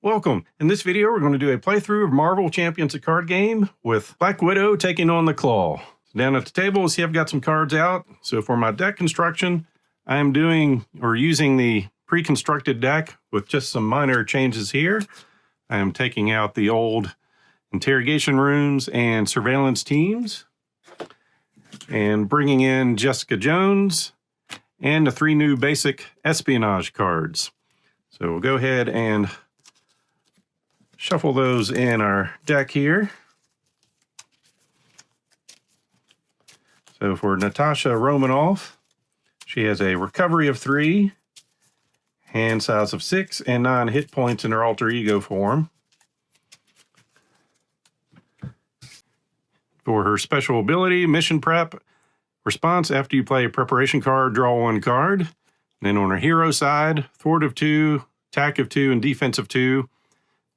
Welcome. In this video, we're going to do a playthrough of Marvel Champions, a card game with Black Widow taking on the KLAW. Down at the table, see I've got some cards out. So for my deck construction, I am using the pre-constructed deck with just some minor changes here. I am taking out the old interrogation rooms and surveillance teams and bringing in Jessica Jones and the 3 new basic espionage cards. So we'll go ahead and shuffle those in our deck here. So for Natasha Romanoff, she has a recovery of 3, hand size of 6, and 9 hit points in her alter ego form. For her special ability, Mission Prep, response after you play a preparation card, draw 1 card. And then on her hero side, thwart of 2, attack of 2, and defense of 2.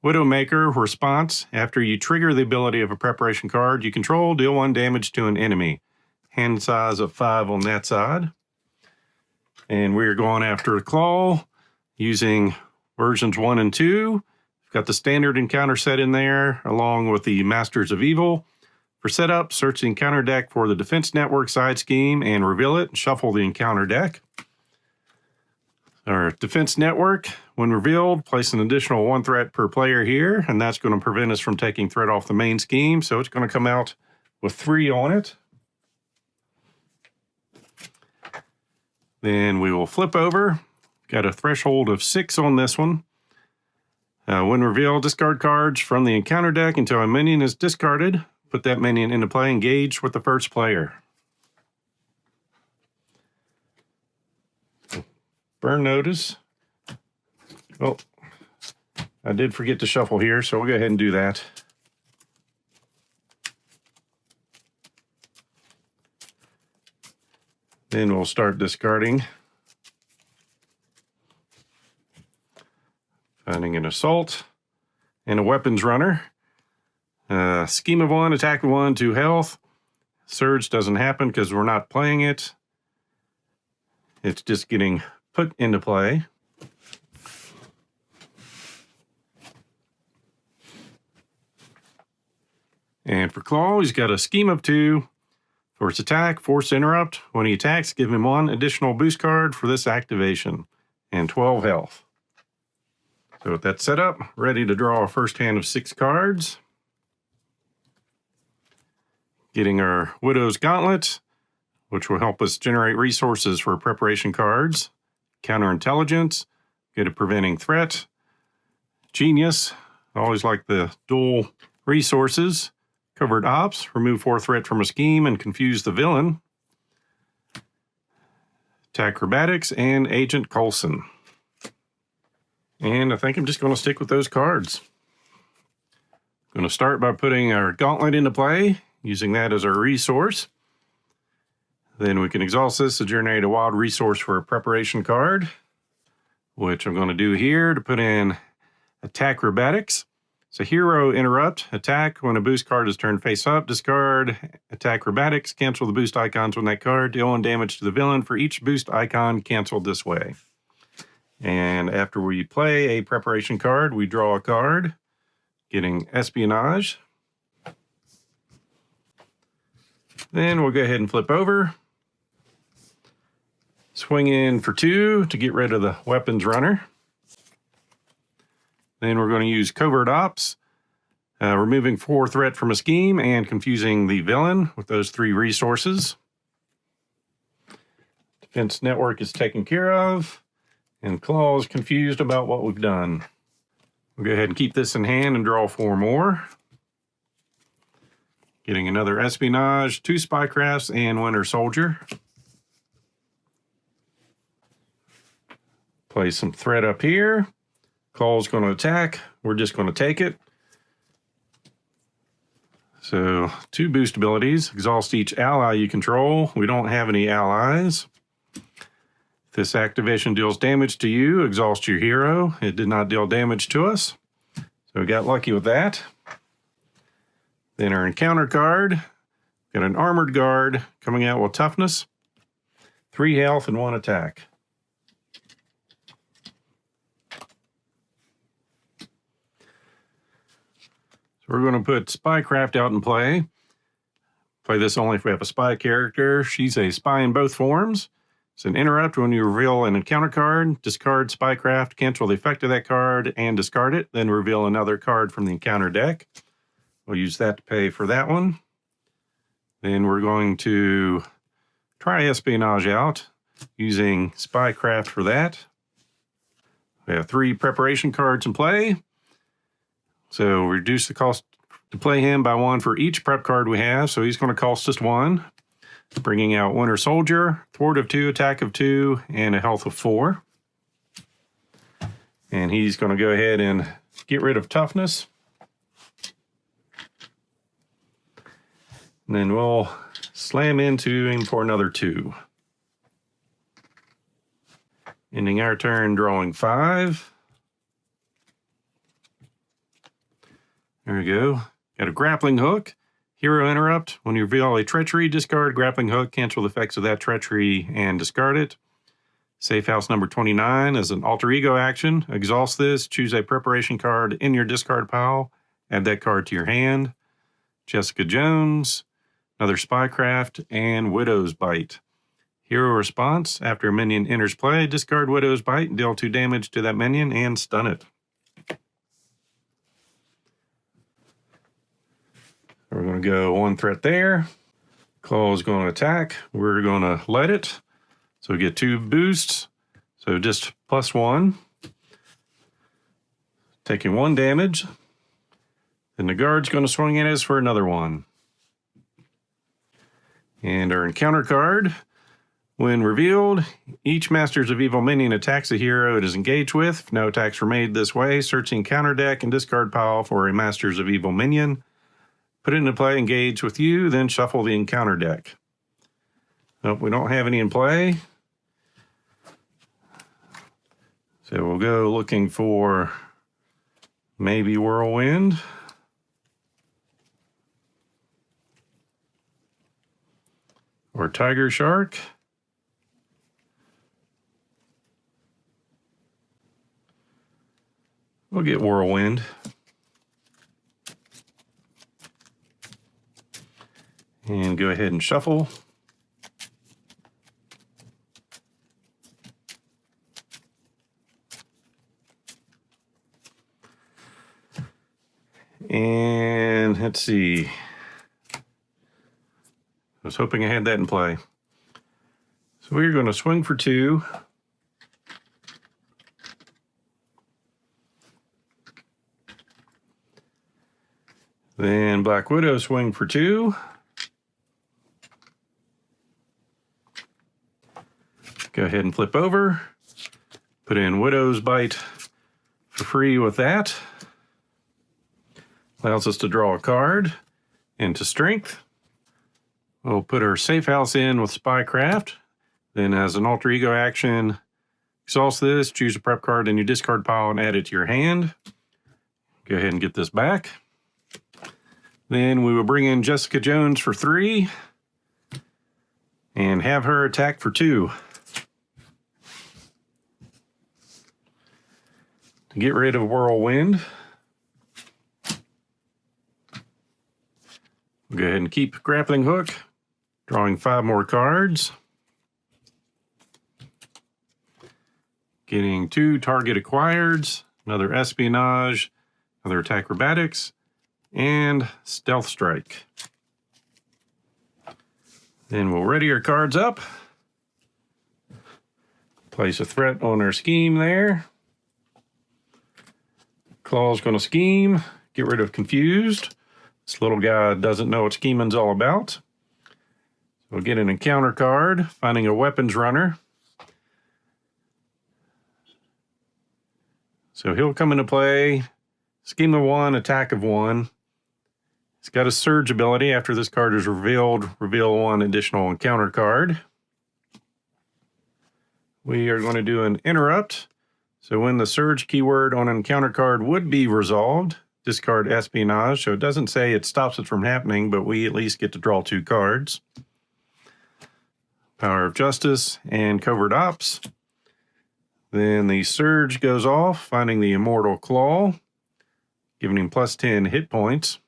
Widowmaker, response after you trigger the ability of a preparation card you control, deal 1 damage to an enemy. Hand size of 5 on that side. And we're going after a KLAW using versions 1 and 2. We've got the standard encounter set in there along with the Masters of Evil. For setup, search the encounter deck for the Defense Network side scheme and reveal it and shuffle the encounter deck. Our Defense Network, when revealed, place an additional 1 threat per player here, and that's going to prevent us from taking threat off the main scheme, so it's going to come out with 3 on it. Then we will flip over. Got a threshold of 6 on this one. When revealed, discard cards from the encounter deck until a minion is discarded. Put that minion into play, engage with the first player. Burn notice. Well, I did forget to shuffle here, so we'll go ahead and do that. Then we'll start discarding. Finding an assault and a weapons runner. Scheme of 1, attack of 1, 2 health. Surge doesn't happen because we're not playing it. It's just getting put into play. And for KLAW, he's got a scheme of 2. For its attack, force interrupt. When he attacks, give him 1 additional boost card for this activation. And 12 health. So with that set up, ready to draw a first hand of 6 cards. Getting our Widow's Gauntlet, which will help us generate resources for preparation cards. Counterintelligence, good at preventing threat. Genius, I always like the dual resources. Covert Ops, remove 4 threat from a scheme and confuse the villain. Acrobatics, and Agent Coulson. And I think I'm just going to stick with those cards. I'm going to start by putting our Gauntlet into play, using that as our resource. Then we can exhaust this to generate a wild resource for a preparation card, which I'm going to do here to put in Acrobatics. So hero interrupt, attack when a boost card is turned face up, discard Acrobatics, cancel the boost icons on that card, deal 1 damage to the villain for each boost icon canceled this way. And after we play a preparation card, we draw a card, getting Espionage. Then we'll go ahead and flip over. Swing in for 2 to get rid of the weapons runner. Then we're going to use Covert Ops, removing 4 threat from a scheme and confusing the villain with those 3 resources. Defense Network is taken care of, and KLAW is confused about what we've done. We'll go ahead and keep this in hand and draw 4 more. Getting another Espionage, 2 Spycrafts, and Winter Soldier. Play some threat up here. KLAW's going to attack. We're just going to take it. So 2 boost abilities. Exhaust each ally you control. We don't have any allies. If this activation deals damage to you, exhaust your hero. It did not deal damage to us. So we got lucky with that. Then our encounter card, got an armored guard coming out with toughness, 3 health, and 1 attack. we're going to put Spycraft out in play. Play this only if we have a spy character. She's a spy in both forms. It's an interrupt when you reveal an encounter card. Discard Spycraft, cancel the effect of that card, and discard it. Then reveal another card from the encounter deck. We'll use that to pay for that one. Then we're going to try Espionage out using Spycraft for that. We have 3 preparation cards in play. So reduce the cost to play him by 1 for each prep card we have. So he's going to cost us 1. Bringing out Winter Soldier, thwart of 2, attack of 2, and a health of 4. And he's going to go ahead and get rid of toughness. And then we'll slam into him for another 2. Ending our turn, drawing 5. There we go. Got a grappling hook. Hero interrupt. When you reveal a treachery, discard grappling hook, cancel the effects of that treachery, and discard it. Safe House number 29 as an alter ego action. Exhaust this. Choose a preparation card in your discard pile. Add that card to your hand. Jessica Jones. Another Spycraft, and Widow's Bite. Hero response. After a minion enters play, discard Widow's Bite, deal 2 damage to that minion, and stun it. We're going to go 1 threat there. KLAW is going to attack. We're going to let it. So we get 2 boosts. So just +1. Taking 1 damage. Then the guard's going to swing at us for another 1. And our encounter card. When revealed, each Masters of Evil minion attacks a hero it is engaged with. If no attacks were made this way, search the encounter deck and discard pile for a Masters of Evil minion. Put it into play, engage with you, then shuffle the encounter deck. Nope, we don't have any in play. So we'll go looking for maybe Whirlwind. Or Tiger Shark. We'll get Whirlwind. And go ahead and shuffle. And let's see. I was hoping I had that in play. So we're going to swing for 2. Then Black Widow swing for 2. Go ahead and flip over. Put in Widow's Bite for free with that. Allows us to draw a card into Strength. We'll put our Safe House in with Spycraft. Then as an alter ego action, exhaust this, choose a prep card in your discard pile and add it to your hand. Go ahead and get this back. Then we will bring in Jessica Jones for 3 and have her attack for 2. To get rid of Whirlwind, we'll go ahead and keep Grappling Hook, drawing 5 more cards. Getting 2 target acquireds, another Espionage, another Acrobatics, and Stealth Strike. Then we'll ready our cards up. Place a threat on our scheme there. KLAW's going to scheme, get rid of Confused. This little guy doesn't know what scheming's all about. So we'll get an encounter card, finding a weapons runner. So he'll come into play, scheme of 1, attack of 1. He's got a surge ability. After this card is revealed, reveal 1 additional encounter card. We are going to do an interrupt. So when the surge keyword on an encounter card would be resolved, discard Espionage. So it doesn't say it stops it from happening, but we at least get to draw 2 cards. Power of Justice and Covert Ops. Then the surge goes off, finding the Immortal KLAW. giving him plus 10 hit points.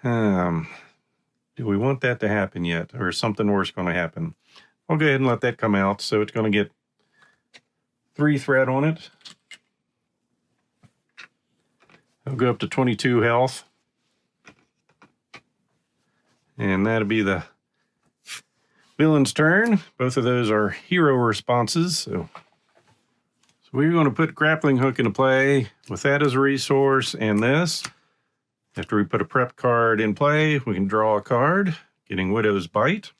Do we want that to happen yet, or is something worse going to happen? I'll go ahead and let that come out. So it's going to get 3 threat on it. I'll go up to 22 health. And that'll be the villain's turn. Both of those are hero responses. So we're going to put grappling hook into play with that as a resource and this. After we put a prep card in play, we can draw a card, getting Widow's Bite.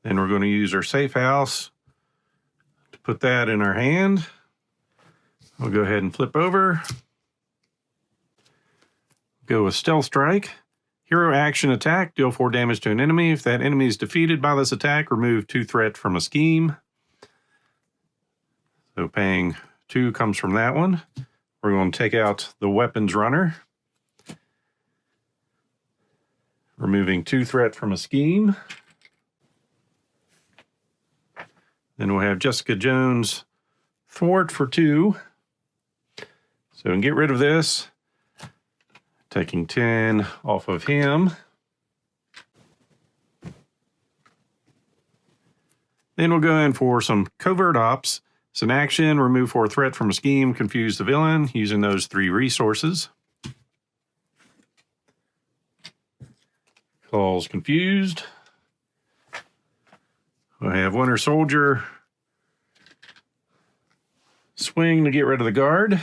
Then we're going to use our safe house to put that in our hand. I'll go ahead and flip over. Go with Stealth Strike. Hero action attack, deal 4 damage to an enemy. If that enemy is defeated by this attack, remove 2 threat from a scheme. So paying 2 comes from that one. We're going to take out the weapons runner. Removing 2 threat from a scheme. Then we'll have Jessica Jones thwart for 2. So we can get rid of this. Taking 10 off of him. Then we'll go in for some covert ops. It's an action, remove 4 threat from a scheme, confuse the villain using those 3 resources. Claws confused. We'll have Winter Soldier swing to get rid of the guard.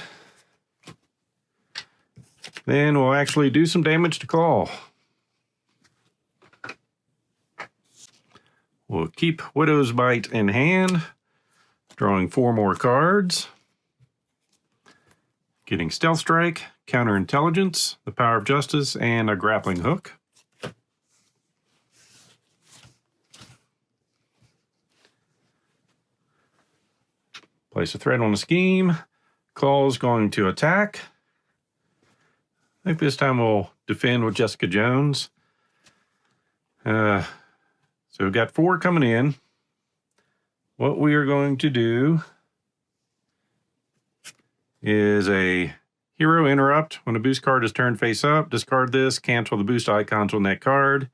Then we'll actually do some damage to Claw. We'll keep Widow's Bite in hand, drawing 4 more cards. Getting Stealth Strike, Counterintelligence, the Power of Justice, and a grappling hook. Place a threat on the scheme. Claw's going to attack. I think this time we'll defend with Jessica Jones. So we've got 4 coming in. What we are going to do is a hero interrupt. When a boost card is turned face up, discard this, cancel the boost icons on that card.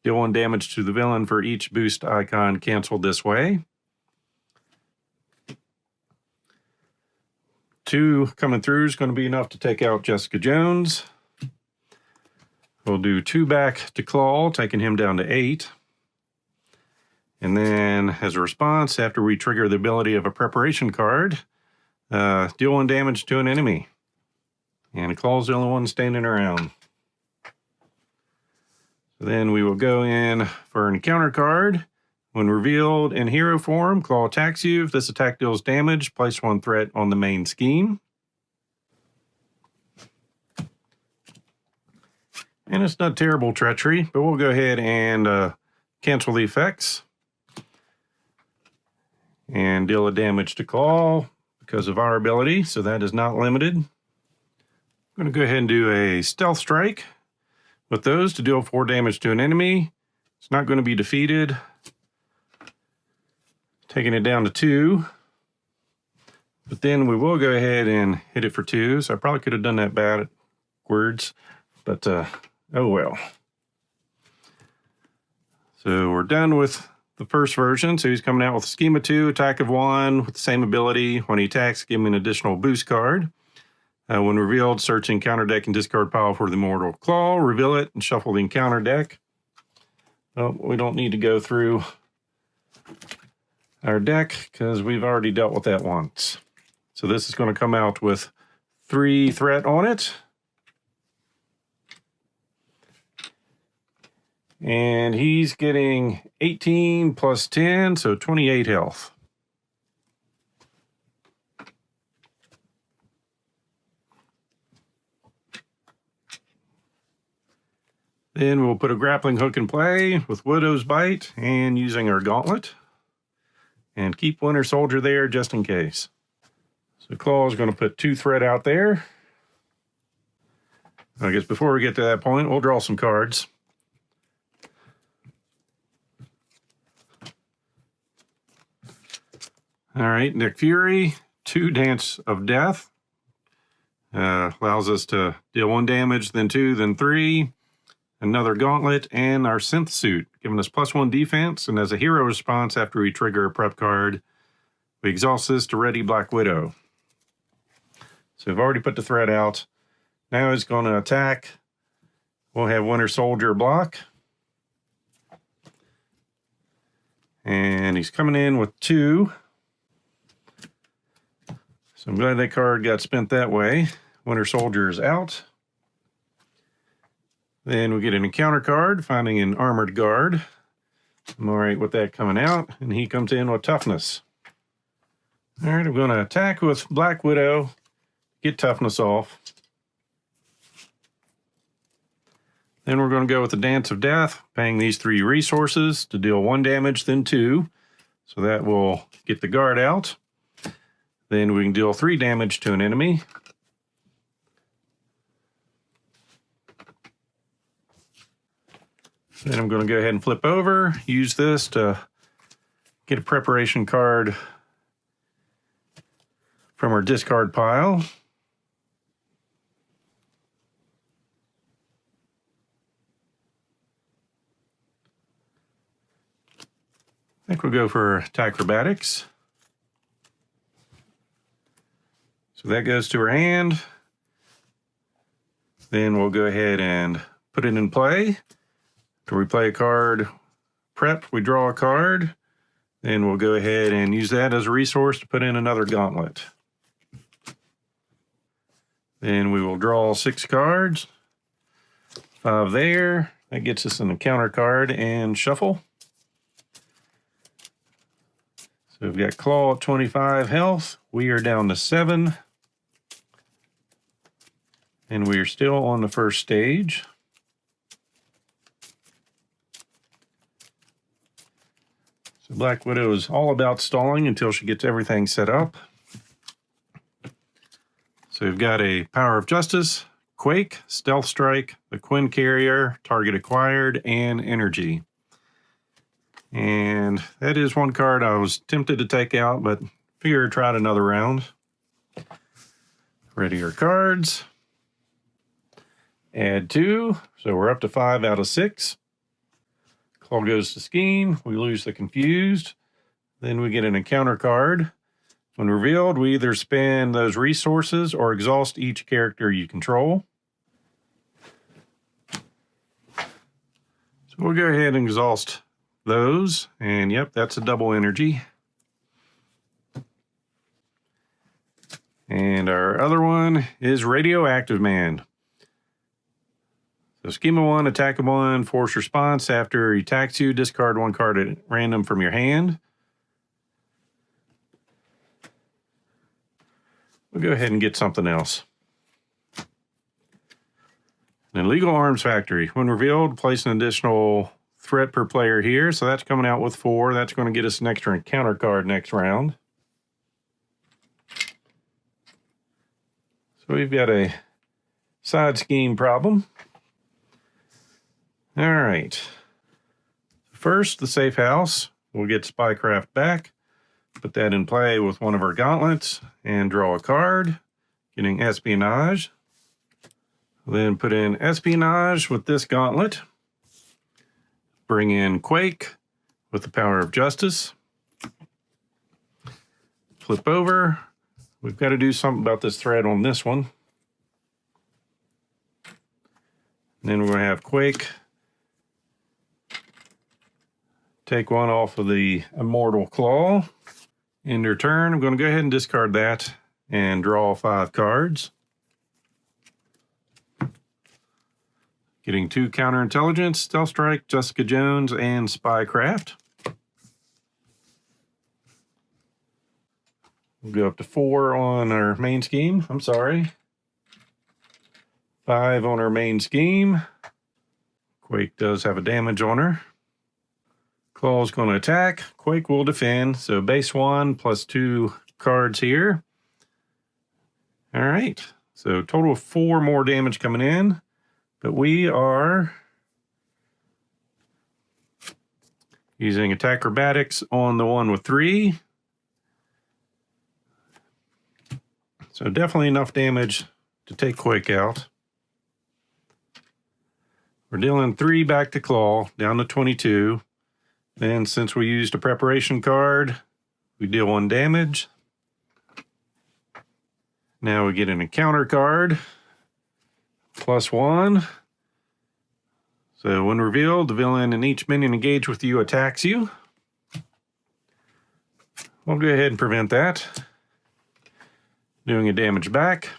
Deal 1 damage to the villain for each boost icon canceled this way. 2 coming through is going to be enough to take out Jessica Jones. We'll do 2 back to Claw, taking him down to 8. And then, as a response, after we trigger the ability of a preparation card, deal 1 damage to an enemy. And Claw's the only one standing around. So then we will go in for an encounter card. When revealed in hero form, Claw attacks you. If this attack deals damage, place 1 threat on the main scheme. And it's not terrible treachery, but we'll go ahead and cancel the effects. And deal a damage to Claw because of our ability, so that is not limited. I'm going to go ahead and do a Stealth Strike with those to deal 4 damage to an enemy. It's not going to be defeated. Taking it down to 2. But then we will go ahead and hit it for 2. So I probably could have done that backwards, but oh well. So we're done with the first version. So he's coming out with a scheme of 2, attack of 1 with the same ability. When he attacks, give him an additional boost card. When revealed, search encounter deck and discard pile for the Mortal Claw. Reveal it and shuffle the encounter deck. Well, we don't need to go through our deck because we've already dealt with that once. So this is going to come out with 3 threat on it. And he's getting 18 plus 10, so 28 health. Then we'll put a grappling hook in play with Widow's Bite and using our gauntlet. And keep Winter Soldier there just in case. So Claw is going to put 2 threat out there. I guess before we get to that point, we'll draw some cards. All right, Nick Fury, 2 Dance of Death. Allows us to deal 1 damage, then 2, then 3. Another gauntlet, and our synth suit, giving us +1 defense. And as a hero response after we trigger a prep card, we exhaust this to ready Black Widow. So we've already put the threat out. Now he's going to attack. We'll have Winter Soldier block. And he's coming in with 2. So I'm glad that card got spent that way. Winter Soldier is out. Then we get an encounter card, finding an armored guard. I'm all right with that coming out. And he comes in with toughness. All right, I'm going to attack with Black Widow, get toughness off. Then we're going to go with the Dance of Death, paying these 3 resources to deal 1 damage, then 2. So that will get the guard out. Then we can deal 3 damage to an enemy. Then I'm going to go ahead and flip over, use this to get a preparation card from our discard pile. I think we'll go for acrobatics. So that goes to her hand. Then we'll go ahead and put it in play. After we play a card prep, we draw a card. Then we'll go ahead and use that as a resource to put in another gauntlet. Then we will draw 6 cards. 5 there. That gets us an encounter card and shuffle. So we've got KLAW at 25 health. We are down to 7. And we are still on the first stage. So Black Widow is all about stalling until she gets everything set up. So we've got a Power of Justice, Quake, Stealth Strike, the Quinn Carrier, Target Acquired, and Energy. And that is one card I was tempted to take out, but figured I'd try it another round. Ready your cards. Add 2, so we're up to 5 out of 6. KLAW goes to Scheme, we lose the Confused. Then we get an encounter card. When revealed, we either spend those resources or exhaust each character you control. So we'll go ahead and exhaust those, and yep, that's a double energy. And our other one is Radioactive Man. So scheme of 1, attack of 1, force response. After he attacks you, discard 1 card at random from your hand. We'll go ahead and get something else. An Illegal Arms Factory. When revealed, place an additional threat per player here. So that's coming out with 4. That's going to get us an extra encounter card next round. So we've got a side scheme problem. All right. First, the safe house. We'll get Spycraft back. Put that in play with one of our gauntlets and draw a card, getting Espionage. Then put in Espionage with this gauntlet. Bring in Quake with the Power of Justice. Flip over. We've got to do something about this thread on this one. And then we're going to have Quake take 1 off of the Immortal KLAW. End your turn. I'm going to go ahead and discard that and draw 5 cards. Getting 2 counterintelligence, Stealth Strike, Jessica Jones, and Spycraft. We'll go up to 4 on our main scheme. I'm sorry. 5 on our main scheme. Quake does have a damage on her. KLAW's going to attack. Quake will defend. So base 1 plus 2 cards here. All right. So total of 4 more damage coming in. But we are using attack acrobatics on the one with 3. So definitely enough damage to take Quake out. We're dealing 3 back to Claw, down to 22. Then since we used a preparation card, we deal 1 damage. Now we get an encounter card, +1. So when revealed, the villain and each minion engaged with you attacks you. We'll go ahead and prevent that. Doing a damage back.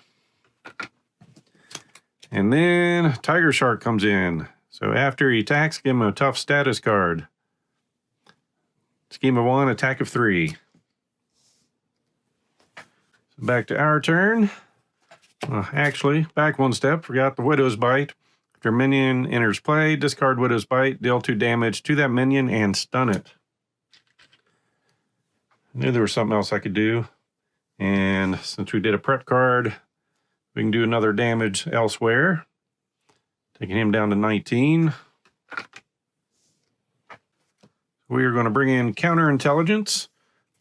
And then Tiger Shark comes in. So after he attacks, give him a tough status card. Scheme of 1, attack of 3. So back to our turn. Actually, back 1 step, forgot the Widow's Bite. After a minion enters play, discard Widow's Bite, deal 2 damage to that minion, and stun it. I knew there was something else I could do. And since we did a prep card, we can do another damage elsewhere. Taking him down to 19. We are going to bring in counterintelligence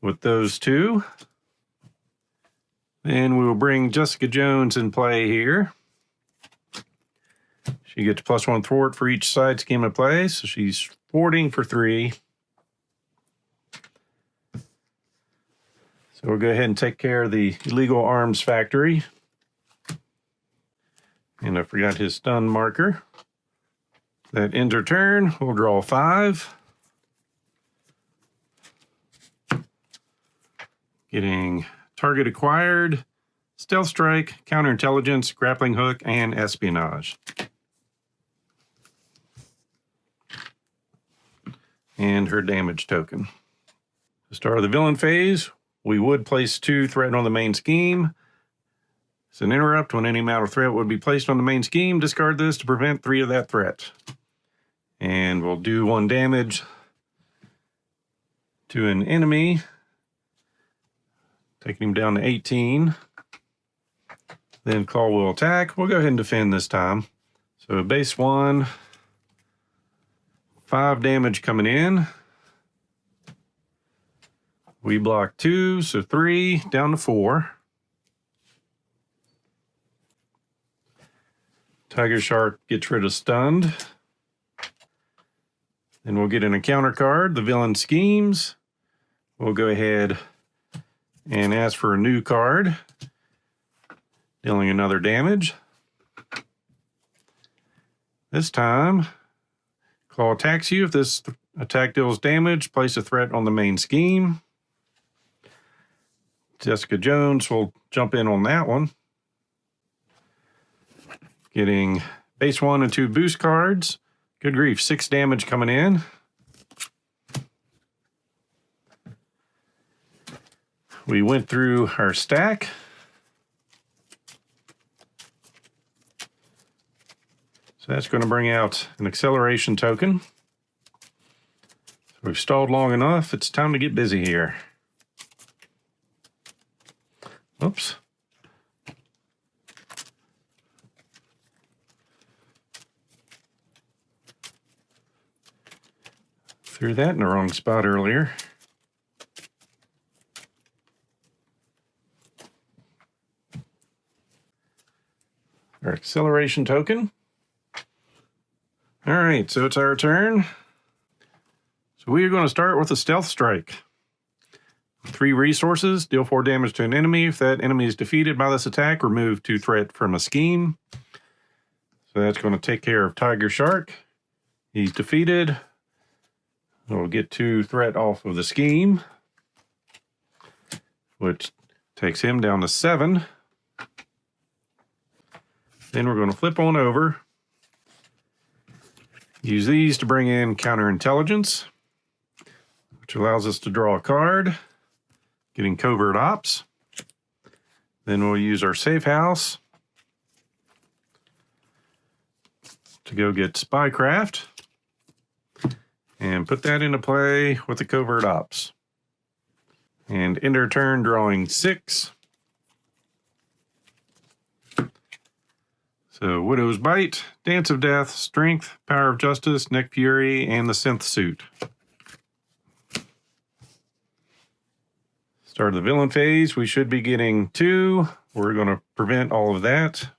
with those 2. Then we will bring Jessica Jones in play here. She gets +1 thwart for each side scheme of play, so she's thwarting for 3. So we'll go ahead and take care of the illegal arms factory. And I forgot his stun marker. That ends our turn. We'll draw 5. Getting target acquired, stealth strike, counterintelligence, grappling hook, and espionage. And her damage token. To start the villain phase, we would place 2 threat on the main scheme. It's an interrupt. When any amount of threat would be placed on the main scheme, discard this to prevent 3 of that threat. And we'll do 1 damage to an enemy, taking him down to 18. Then Claw will attack. We'll go ahead and defend this time. So base 1, 5 damage coming in. We block 2, so 3, down to 4. Tiger Shark gets rid of stunned. Then we'll get an encounter card, the villain schemes. We'll go ahead and ask for a new card, dealing another damage. This time, Claw attacks you. If this attack deals damage, place a threat on the main scheme. Jessica Jones will jump in on that one. Getting base 1 and 2 boost cards. Good grief, 6 damage coming in. We went through our stack. So that's going to bring out an acceleration token. So we've stalled long enough. It's time to get busy here. Oops. Threw that in the wrong spot earlier. Our acceleration token. All right, so it's our turn. So we are going to start with a stealth strike. 3 resources, deal 4 damage to an enemy. If that enemy is defeated by this attack, remove 2 threat from a scheme. So that's going to take care of Tiger Shark. He's defeated. We'll get 2 threat off of the scheme, which takes him down to 7. Then we're going to flip on over. Use these to bring in counterintelligence, which allows us to draw a card, getting covert ops. Then we'll use our safe house to go get spycraft and put that into play with the covert ops. And end our turn drawing 6. So Widow's Bite, Dance of Death, Strength, Power of Justice, Neck Fury, and the Synth Suit. Start of the villain phase, we should be getting 2. We're going to prevent all of that.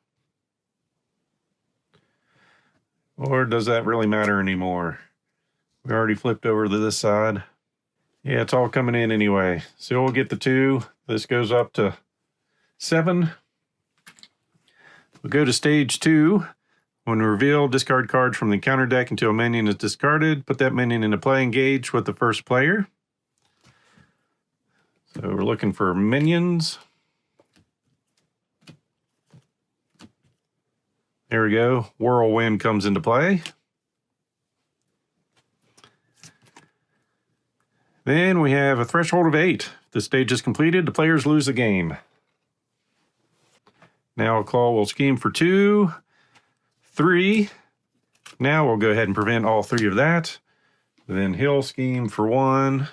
Or does that really matter anymore? We already flipped over to this side. Yeah, it's all coming in anyway. So we'll get the 2. This goes up to 7. We'll go to stage 2. When revealed, discard card from the counter deck until a minion is discarded. Put that minion into play, engage with the first player. So we're looking for minions. There we go. Whirlwind comes into play. Then we have a threshold of 8. If the stage is completed, the players lose the game. Now KLAW will scheme for 2, 3. Now we'll go ahead and prevent all 3 of that. Then he'll scheme for 1.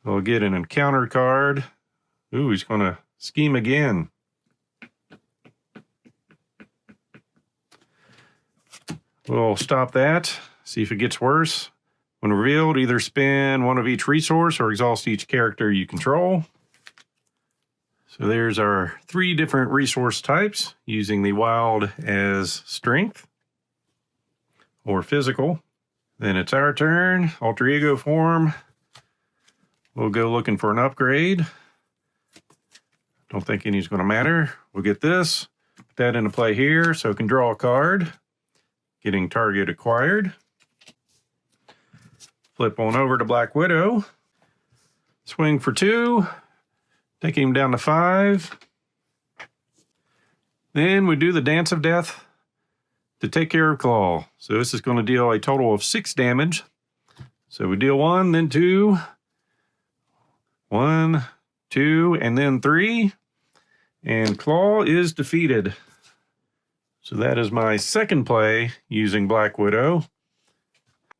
We'll get an encounter card. Ooh, he's going to scheme again. We'll stop that, see if it gets worse. When revealed, either spend 1 of each resource or exhaust each character you control. So there's our 3 different resource types, using the wild as strength or physical. Then it's our turn, alter ego form. We'll go looking for an upgrade. Don't think any's going to matter. We'll get this, put that into play here so it can draw a card. Getting target acquired. Flip on over to Black Widow. Swing for 2. Take him down to 5. Then we do the Dance of Death to take care of KLAW. So this is going to deal a total of 6 damage. So we deal 1, then 2. 1, 2, and then 3. And KLAW is defeated. So that is my second play using Black Widow.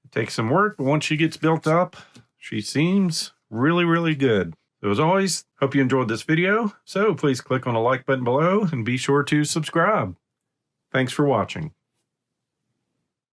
It takes some work, but once she gets built up, she seems really, really good. So as always, hope you enjoyed this video. So please click on the like button below and be sure to subscribe. Thanks for watching.